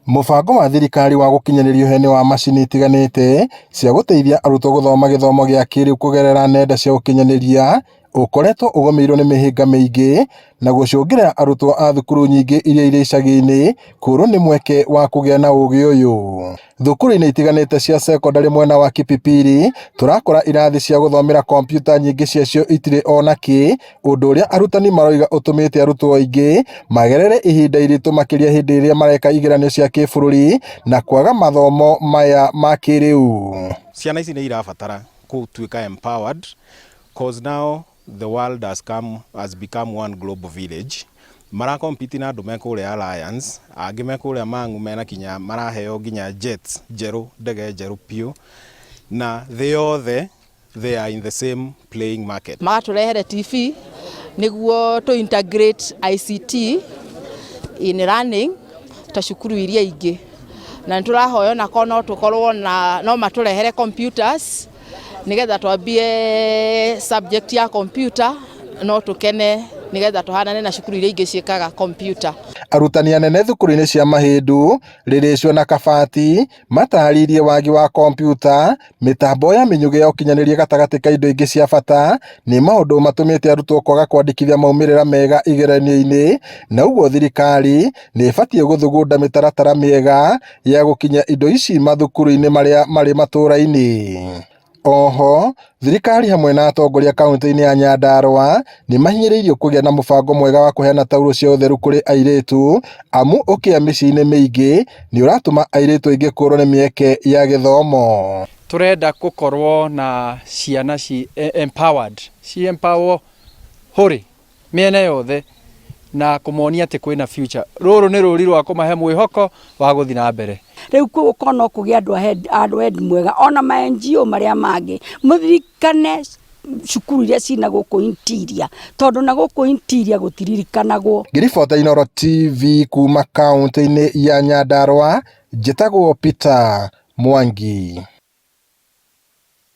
Mũbango wa thirikari wa gũkinyanĩria ũheani wa macini itiganĩte cia gũteithia arutwo gũthoma gĩthomo gĩa kĩrĩu kũgerera nenda cia ũkinyanĩria ũkoretwo ũgũmĩirwo nĩ mĩhĩnga mĩingĩ na gũcũngĩrĩra arutwo a thukuru nyingĩ iria irĩ icagi-inĩ kũũrwo nĩ mweke wa kũgĩa na ũũgĩ ũyũ. Thukuru-inĩ itiganĩte cia secondary mwena wa Kipipiri tũrakora irathi cia gũthomera kompyuta nyingĩ ciacio itirĩ ona kĩ, ũndũ ũrĩa arutani maroiga ũtũmĩte arutwo aingĩ magerere ihinda iritũ makĩria hĩndĩ ĩrĩa mareka igeranio cia kĩbũrũri na kwaga mathomo maya ma kĩrĩu. Ciana ici nĩ irabatara gũtuĩka empowered cause now the world has become one global village. Marakompiti na andũ me kũrĩa Alliance, angĩ me kũrĩa Mang'u mena kinya maraheo nginya jets njerũ, ndege njerũ piũ, na they are in the same playing market. Magatũrehere TV nĩguo to integrate ICT in learning ta cukuru iria ingĩ, na nĩtũrahoya na kono tũkorwo na no matũrehere computers nigetha twambie subject ya computer no tũkene nigetha tũhanane na cukuru iria ingĩ ciĩkaga computer. Arutani anene thukuru-inĩ cia Mahĩndũ, Rĩrĩcũ na Kabati mataririe wagi wa kompyuta, mĩtambo ya mĩnyugĩ ya ũkinyanĩria gatagatĩ ka indo ingĩ cia bata nĩ maũndũ matũmĩte arutwo kwaga kwandĩkithia maumĩrĩra mega igeranio-inĩ, na ũguo thirikari nĩ ĩbatiĩ gũthugunda mĩtaratara mĩega ya gũkinya indo ici mathukuru-inĩ marĩa marĩ matũũra-inĩ. Oho, thirikari hamwe na atongoria kaunti-inĩ ya Nyandarua nĩ mahinyĩrĩirio kũgĩa na mũbango mwega wa kũheana taurũ cia ũtheru kũrĩ airĩtu, amu ũkĩa mĩciĩ-inĩ mĩingĩ nĩ ũratũma airĩtu aingĩ kũũrwo nĩ mĩeke ya gĩthomo. Turenda gũkorwo na ciana empowered, empower hũrĩ mĩena yothe na kũmonia atĩ kwĩna future. Rũrũ nĩ rũri rwa kũmahe mwĩhoko wa gũthiĩ na mbere. Rĩu gũkorwo no kũgĩa andũ endi mwega ona ma NGO marĩa mangĩ mũthirikane cukuru iria cina gũkũ interior, tondũ na gũkũ interior gũtiririkanagwo. Ngĩribota Inooro TV kuma kaunti-inĩ ya Nyandarua, njĩtagwo Peter Mwangi.